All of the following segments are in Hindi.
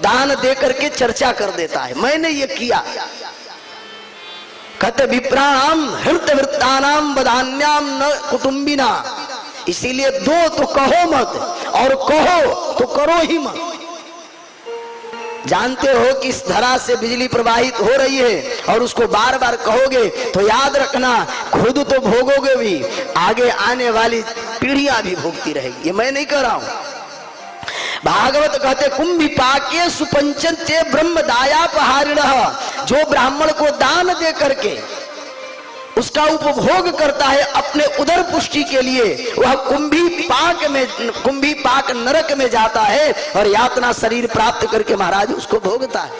दान दे करके चर्चा कर देता है, मैंने ये किया। कहते विप्राणाम हृत वृत्तानाम बधान्याम न कुटुंबिना, इसीलिए दो तो कहो मत और कहो तो करो ही मत। जानते हो कि इस धरा से बिजली प्रवाहित हो रही है और उसको बार बार कहोगे तो याद रखना खुद तो भोगोगे भी, आगे आने वाली पीढ़ियां भी भोगती रहेगी। ये मैं नहीं कह रहा हूं। भागवत कहते कुंभिपाके सुपंचते ब्रह्मदायापहारिणः, जो ब्राह्मण को दान दे करके उसका उपभोग करता है अपने उदर पुष्टि के लिए, वह कुंभी पाक नरक में जाता है और यातना शरीर प्राप्त करके महाराज उसको भोगता है।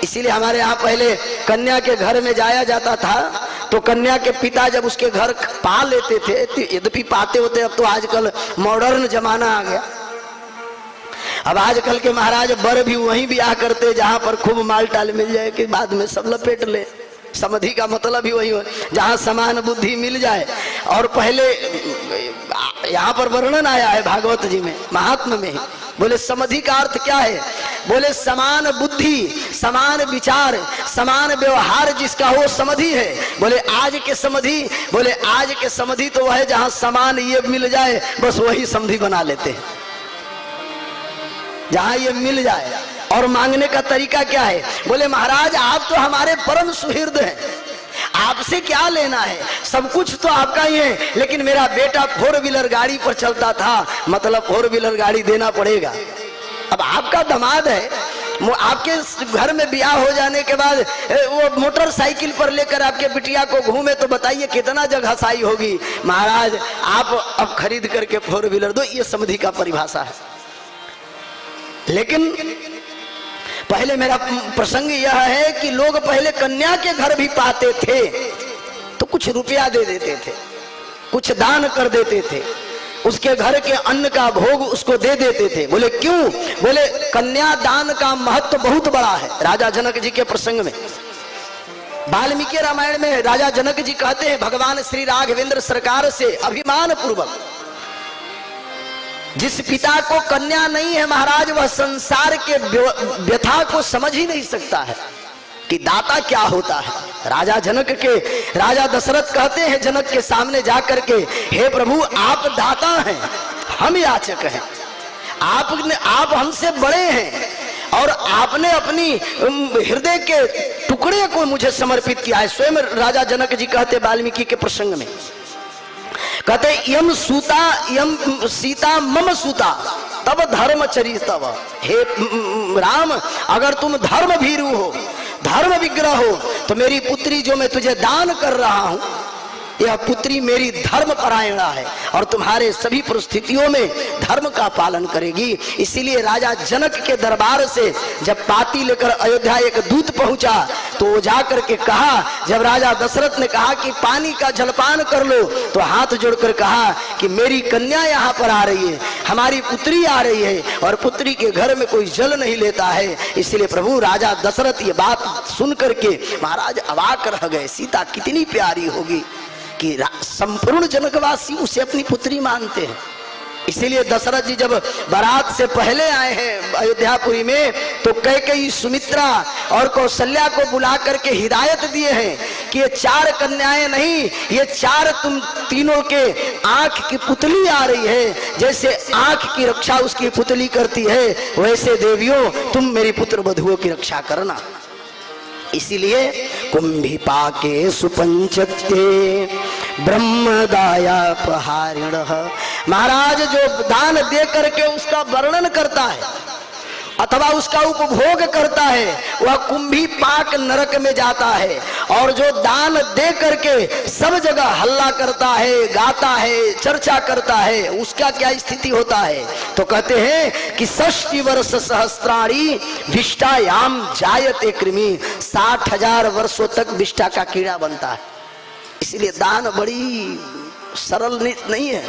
इसीलिए हमारे यहाँ पहले कन्या के घर में जाया जाता था तो कन्या के पिता जब उसके घर पा लेते थे, यद्यपि पाते होते, अब तो आजकल मॉडर्न जमाना आ गया। अब आजकल के महाराज बर भी वहीं ब्याह करते जहां पर खूब माल टाल मिल जाए कि बाद में सब लपेट ले। समधि का मतलब ही वही हो जहां समान बुद्धि मिल जाए। और पहले यहाँ पर वर्णन आया है भागवत जी में, महात्मा में ही, बोले समधि का अर्थ क्या है? बोले समान बुद्धि, समान विचार, समान व्यवहार जिसका हो समधि है। बोले आज के समधि, बोले आज के समधि तो वह है जहां समान ये मिल जाए बस वही समधि बना लेते हैं, जहां ये मिल जाए। और मांगने का तरीका क्या है? बोले महाराज आप तो हमारे परम सुहृद हैं, आपसे क्या लेना है, सब कुछ तो आपका ही है, लेकिन मेरा बेटा 4 व्हीलर गाड़ी पर चलता था, मतलब 4 व्हीलर गाड़ी देना पड़ेगा। अब आपका दामाद है, आपके घर में ब्याह हो जाने के बाद वो मोटरसाइकिल पर लेकर आपके बिटिया को घूमे तो बताइए कितना जगह हंसाई होगी। महाराज आप अब खरीद करके 4 व्हीलर दो, ये समधि का परिभाषा है। लेकिन पहले मेरा प्रसंग यह है कि लोग पहले कन्या के घर भी पाते थे तो कुछ रुपया दे देते थे, कुछ दान कर देते थे, उसके घर के अन्न का भोग उसको दे देते थे। बोले क्यों? बोले कन्या दान का महत्व बहुत बड़ा है। राजा जनक जी के प्रसंग में वाल्मीकि रामायण में राजा जनक जी कहते हैं भगवान श्री राघवेंद्र सरकार से अभिमान पूर्वक, जिस पिता को कन्या नहीं है महाराज वह संसार के व्यथा को समझ ही नहीं सकता है कि दाता क्या होता है। राजा दशरथ कहते हैं जनक के सामने जाकर के, हे प्रभु आप दाता हैं, हम याचक हैं, आप हमसे बड़े हैं और आपने अपनी हृदय के टुकड़े को मुझे समर्पित किया है। स्वयं राजा जनक जी कहते वाल्मीकि के प्रसंग में, कहते यम सीता मम सूता तब धर्मचरी तब, हे राम अगर तुम धर्म भीरु हो, धर्म विग्रह हो तो मेरी पुत्री जो मैं तुझे दान कर रहा हूं यह पुत्री मेरी धर्म परायणा है और तुम्हारे सभी परिस्थितियों में धर्म का पालन करेगी। इसीलिए राजा जनक के दरबार से जब पाती लेकर अयोध्या एक दूत पहुंचा तो वो जाकर के कहा, जब राजा दशरथ ने कहा कि पानी का जलपान कर लो तो हाथ जोड़कर कहा कि मेरी कन्या यहाँ पर आ रही है, हमारी पुत्री आ रही है और पुत्री के घर में कोई जल नहीं लेता है। इसलिए प्रभु राजा दशरथ ये बात सुन करके महाराज अवाक रह गए, सीता कितनी प्यारी होगी कि संपूर्ण जनकवासी उसे अपनी पुत्री मानते हैं। इसीलिए दशरथ जी जब बारात से पहले आए हैं अयोध्यापुरी में तो कैकेयी, सुमित्रा और कौशल्या को बुला करके हिदायत दिए हैं कि ये 4 कन्याएं नहीं, ये 4 तुम तीनों के आंख की पुतली आ रही है, जैसे आंख की रक्षा उसकी पुतली करती है वैसे देवियों तुम मेरी पुत्र वधुओं की रक्षा करना। इसीलिए कुंभिपाके सुपंचते ब्रह्मदायापहारिणः, महाराज जो दान दे करके उसका वर्णन करता है अथवा उसका उपभोग करता है वह कुंभिपाक नरक में जाता है, और जो दान दे करके सब जगह हल्ला करता है, गाता है, चर्चा करता है, उसका क्या स्थिति होता है? तो कहते हैं कि 60 वर्ष सहस्त्राणी विष्टायाम जायते कृमि, 60,000 वर्षों तक विष्टा का कीड़ा बनता है। इसलिए दान बड़ी सरल नहीं है।